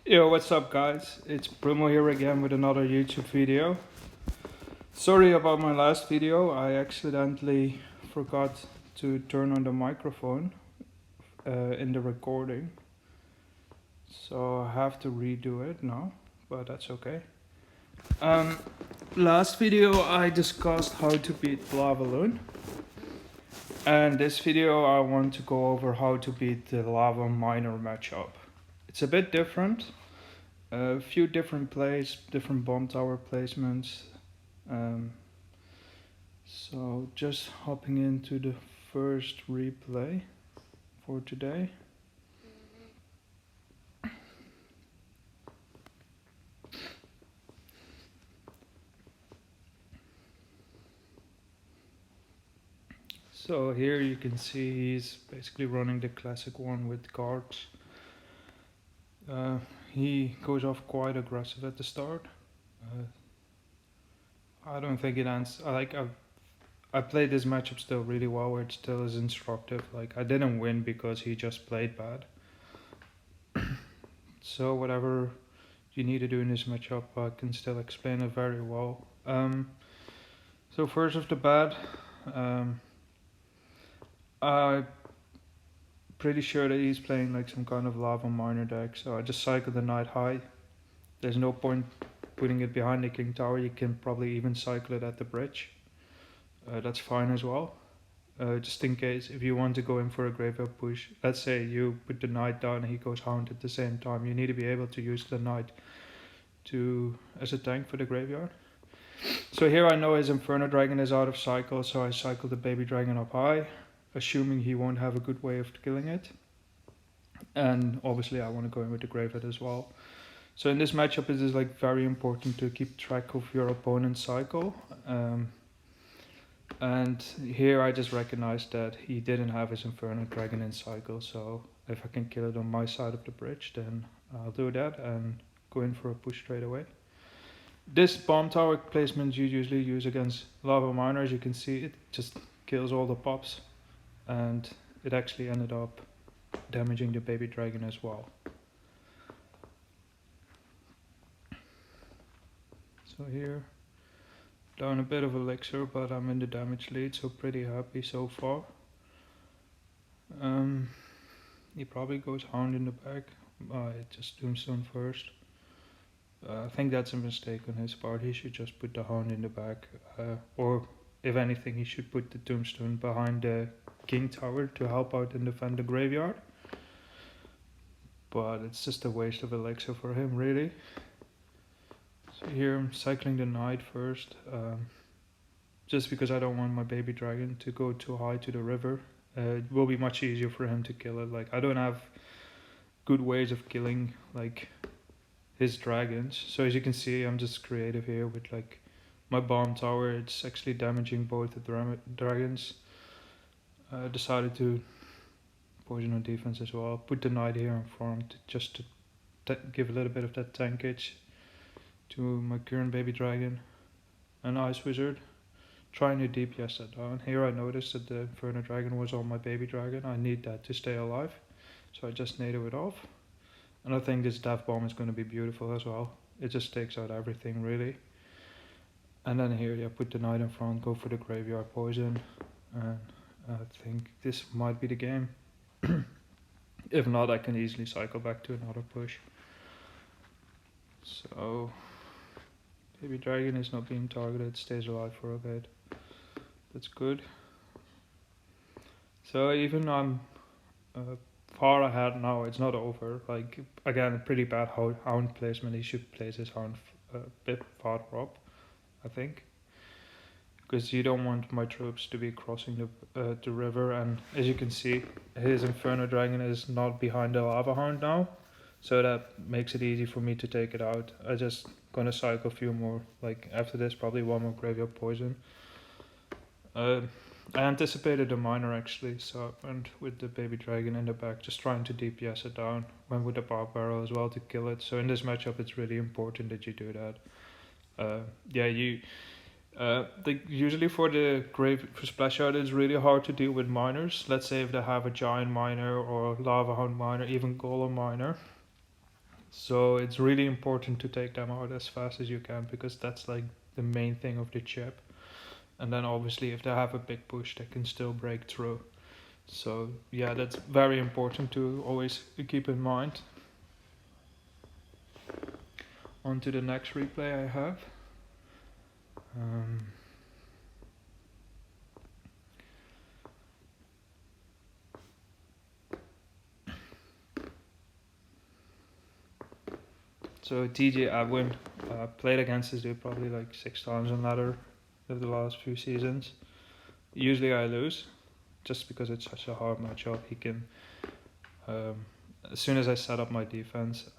Yo, what's up guys? It's Brumo here again with another YouTube video. Sorry about my last video, I accidentally forgot to turn on the microphone in the recording. So I have to redo it now, but that's okay. Last video I discussed how to beat Lavaloon. And this video I want to go over how to beat the Lavaminer matchup. It's a bit different. A few different plays, different bomb tower placements. So just hopping into the first replay for today. So here you can see he's basically running the classic one with guards. He goes off quite aggressive at the start. I don't think it ends. I played this matchup still really well, where it still is instructive. Like I didn't win because he just played bad. So whatever you need to do in this matchup, I can still explain it very well. So first off the bat, I'm pretty sure that he's playing like some kind of Lavaminer deck. So I just cycle the Knight high. There's no point putting it behind the King Tower. You can probably even cycle it at the bridge. That's fine as well. Just in case if you want to go in for a graveyard push, let's say you put the Knight down and he goes Hound at the same time, you need to be able to use the Knight as a tank for the graveyard. So here I know his Inferno Dragon is out of cycle, so I cycle the Baby Dragon up high, assuming he won't have a good way of killing it. And obviously I want to go in with the graveyard as well. So in this matchup it is like very important to keep track of your opponent's cycle. And here I just recognized that he didn't have his Inferno Dragon in cycle, so if I can kill it on my side of the bridge, then I'll do that and go in for a push straight away. This bomb tower placement you usually use against Lavaminer, as you can see, it just kills all the pops, and it actually ended up damaging the Baby Dragon as well. So here, down a bit of elixir, but I'm in the damage lead, so pretty happy so far. He probably goes Hound in the back. Just Tombstone first. I think that's a mistake on his part. He should just put the Hound in the back. Or if anything, he should put the Tombstone behind the King Tower to help out and defend the graveyard. But it's just a waste of elixir for him, really. So here I'm cycling the Knight first. Just because I don't want my Baby Dragon to go too high to the river. It will be much easier for him to kill it. Like I don't have good ways of killing like his dragons. So as you can see, I'm just creative here with like my bomb tower. It's actually damaging both the dragons. I decided to poison on defense as well. Put the Knight here in front just to give a little bit of that tankage to my current Baby Dragon. An Ice Wizard. Trying to DPS that down. Here I noticed that the Inferno Dragon was on my Baby Dragon. I need that to stay alive. So I just native it off. And I think this Death Bomb is going to be beautiful as well. It just takes out everything really. And then here, yeah, put the Knight in front, go for the Graveyard Poison. And I think this might be the game. If not, I can easily cycle back to another push. So, Baby Dragon is not being targeted, stays alive for a bit. That's good. So even I'm far ahead now, it's not over. Like again, a pretty bad Hound placement. He should place his Hound a bit farther up, I think, because you don't want my troops to be crossing the river. And as you can see, his Inferno Dragon is not behind the Lava Hound now, so that makes it easy for me to take it out. I just gonna cycle a few more. Like after this, probably one more Graveyard Poison. I anticipated a miner actually, so I went with the Baby Dragon in the back, just trying to DPS it down. Went with the Barb Barrel as well to kill it. So in this matchup, it's really important that you do that. Usually for Splashyard, it's really hard to deal with miners. Let's say if they have a Giant Miner or Lava Hound Miner, even Golem Miner. So it's really important to take them out as fast as you can, because that's like the main thing of the chip. And then obviously if they have a big push, they can still break through. So yeah, that's very important to always keep in mind. On to the next replay I have. Um, so TJ Abwin, played against this dude probably like 6 times on ladder over the last few seasons. Usually I lose, just because it's such a hard matchup. He can, as soon as I set up my defense,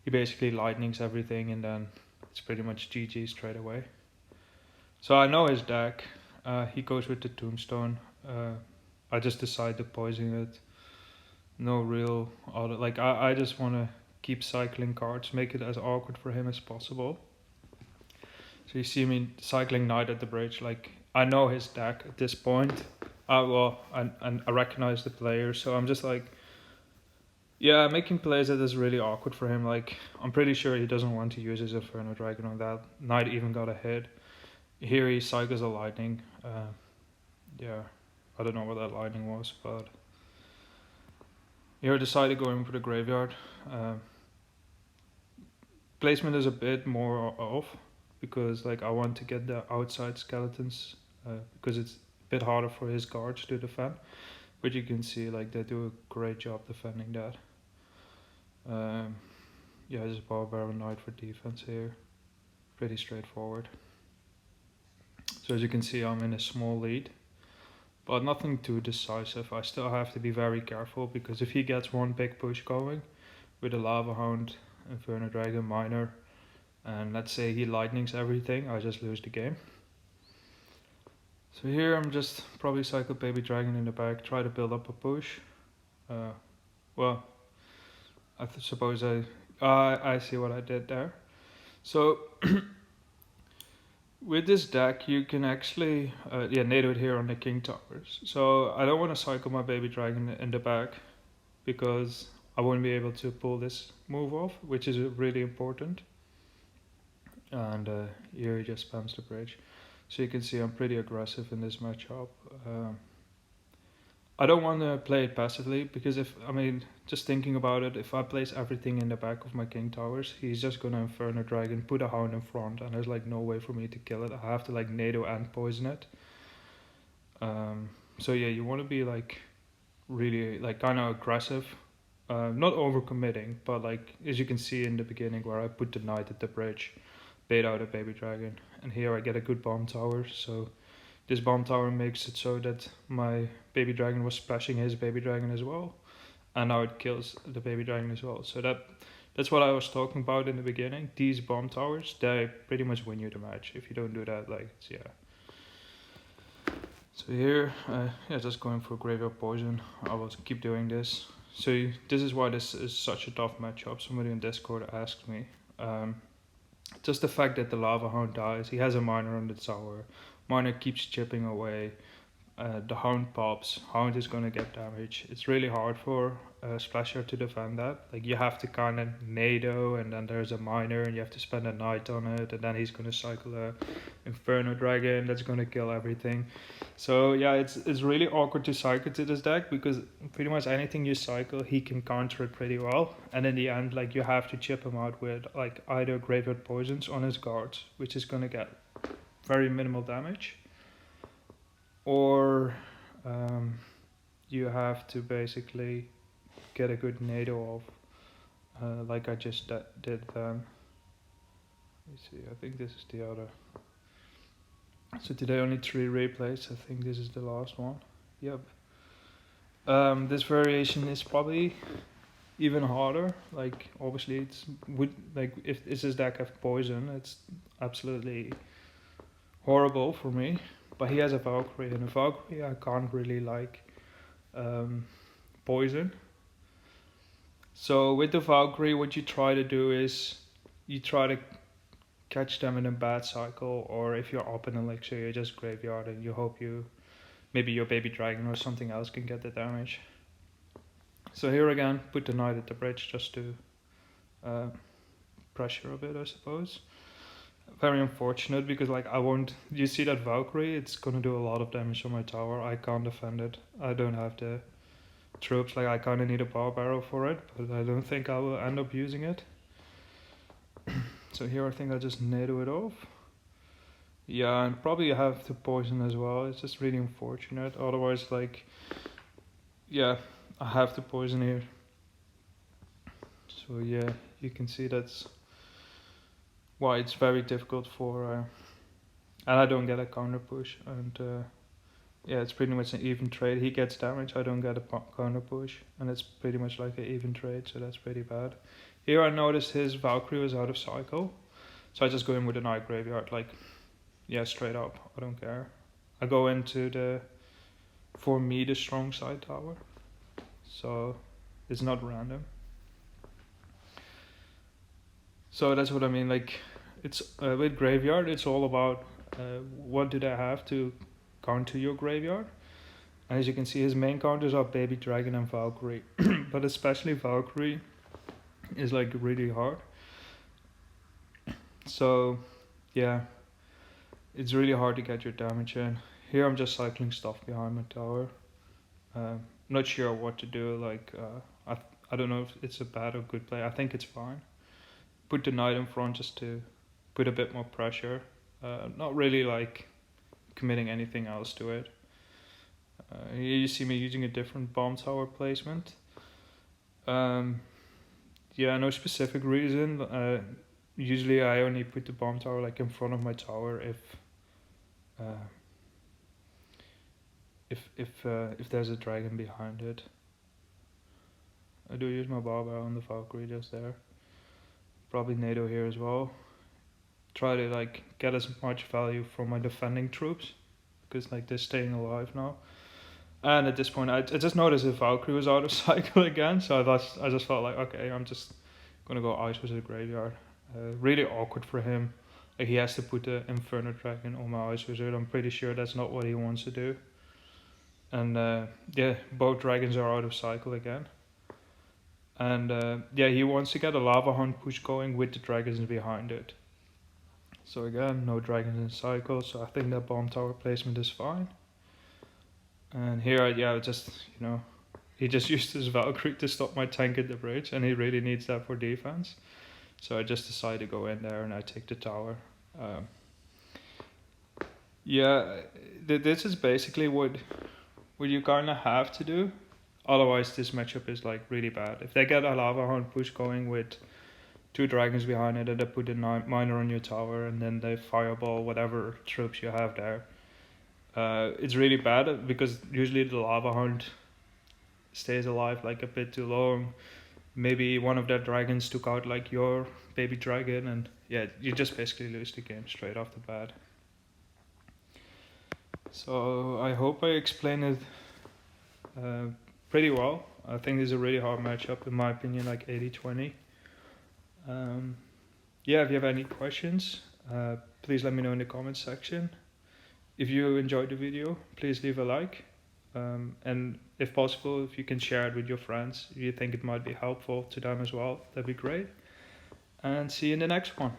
he basically lightnings everything, and then it's pretty much GG straight away. So I know his deck. He goes with the Tombstone. I just decide to poison it. No real other, like I just want to keep cycling cards, make it as awkward for him as possible. So you see me cycling Knight at the bridge. Like I know his deck at this point. And I recognize the player, so I'm just like, yeah, making plays that is really awkward for him. Like I'm pretty sure he doesn't want to use his Inferno Dragon on that. Knight even got a hit. Here he cycles a lightning. Yeah, I don't know what that lightning was, but here I decided going for the graveyard. Placement is a bit more off, because like I want to get the outside skeletons, because it's a bit harder for his guards to defend. But you can see like they do a great job defending that. Yeah, just Barbarian Knight for defense here. Pretty straightforward. So as you can see, I'm in a small lead, but nothing too decisive. I still have to be very careful, because if he gets one big push going with a Lava Hound, Inferno Dragon, Miner, and let's say he lightnings everything, I just lose the game. So here I'm just probably cycle Baby Dragon in the back, try to build up a push. Well, I suppose I see what I did there. So with this deck, you can actually NATO it here on the King Towers. So I don't want to cycle my Baby Dragon in the back, because I won't be able to pull this move off, which is really important. And here he just spams the bridge. So you can see I'm pretty aggressive in this matchup. I don't want to play it passively, because just thinking about it, if I place everything in the back of my King Towers, he's just gonna Inferno Dragon, put a Hound in front, and there's like no way for me to kill it. I have to like NATO and poison it. So yeah, you want to be like really like kind of aggressive, not overcommitting, but like as you can see in the beginning where I put the Knight at the bridge, bait out a Baby Dragon, and here I get a good bomb tower. So this bomb tower makes it so that my Baby Dragon was splashing his Baby Dragon as well, and now it kills the Baby Dragon as well. So that's what I was talking about in the beginning. These bomb towers, they pretty much win you the match. If you don't do that, like it's, yeah. So here, just going for Graveyard Poison. I will keep doing this. So this is why this is such a tough matchup. Somebody on Discord asked me. Just the fact that the Lava Hound dies, he has a Miner on the tower. Miner keeps chipping away. The Hound pops. Hound is gonna get damage. It's really hard for Splashyard to defend that. Like you have to kind of NATO, and then there's a Miner, and you have to spend a Night on it, and then he's gonna cycle a Inferno Dragon that's gonna kill everything. So yeah, it's really awkward to cycle to this deck, because pretty much anything you cycle, he can counter it pretty well. And in the end, like you have to chip him out with like either Graveyard Poisons on his guards, which is gonna get very minimal damage, or you have to basically get a good NATO off, like I just did then. Let me see, I think this is the other. So today only 3 replays, I think this is the last one. Yep. This variation is probably even harder. Like obviously it's if this deck have poison, it's absolutely horrible for me. But he has a Valkyrie, and a Valkyrie I can't really like poison. So with the Valkyrie, what you try to do is you try to catch them in a bad cycle, or if you're up in elixir, you just graveyard and you hope maybe your Baby Dragon or something else can get the damage. So here again, put the knight at the bridge just to pressure a bit, I suppose. Very unfortunate because like I won't. You see that Valkyrie? It's gonna do a lot of damage on my tower. I can't defend it. I don't have the troops. Like I kind of need a bar barrel for it, but I don't think I will end up using it. So here I think I just NATO it off. Yeah, and probably have to poison as well. It's just really unfortunate. Otherwise, like, yeah, I have to poison here. So yeah, you can see that's why it's very difficult for, and I don't get a counter push, and yeah, it's pretty much an even trade. He gets damage, I don't get a counter push, and it's pretty much like an even trade, so that's pretty bad. Here I noticed his Valkyrie was out of cycle, so I just go in with a Knight Graveyard, like, yeah, straight up, I don't care. I go into the, for me, the strong side tower, so it's not random. So that's what I mean, like, it's with Graveyard, it's all about what do they have to counter your Graveyard. And as you can see, his main counters are Baby Dragon and Valkyrie, but especially Valkyrie is like really hard. So yeah, it's really hard to get your damage in. Here I'm just cycling stuff behind my tower. Not sure what to do, like I don't know if it's a bad or good play. I think it's fine. Put the knight in front just to put a bit more pressure. Not really like committing anything else to it. Here you see me using a different bomb tower placement. Yeah, no specific reason. Usually I only put the bomb tower like in front of my tower if there's a dragon behind it. I do use my barber on the Valkyrie just there. Probably NATO here as well. Try to like get as much value from my defending troops because like they're staying alive now. And at this point, I just noticed if Valkyrie was out of cycle again, so I just felt like, okay, I'm just gonna go Ice Wizard Graveyard. Really awkward for him. Like he has to put the Inferno Dragon on my Ice Wizard. I'm pretty sure that's not what he wants to do. And yeah, both dragons are out of cycle again. And yeah, he wants to get a Lava Hunt push going with the dragons behind it. So again, no dragons in cycle, so I think that bomb tower placement is fine. And here, yeah, just, you know, he just used his Valkyrie to stop my tank at the bridge, and he really needs that for defense. So I just decided to go in there and I take the tower. Yeah, this is basically what you kind of have to do. Otherwise, this matchup is like really bad. If they get a Lava Hound push going with 2 dragons behind it, and they put a miner on your tower, and then they fireball whatever troops you have there. It's really bad because usually the Lava Hound stays alive like a bit too long. Maybe one of their dragons took out like your baby dragon, and yeah, you just basically lose the game straight off the bat. So I hope I explained it pretty well. I think this is a really hard matchup in my opinion, like 80-20. Yeah, if you have any questions, please let me know in the comments section. If you enjoyed the video, please leave a like. And if possible, if you can share it with your friends, if you think it might be helpful to them as well, that'd be great. And see you in the next one.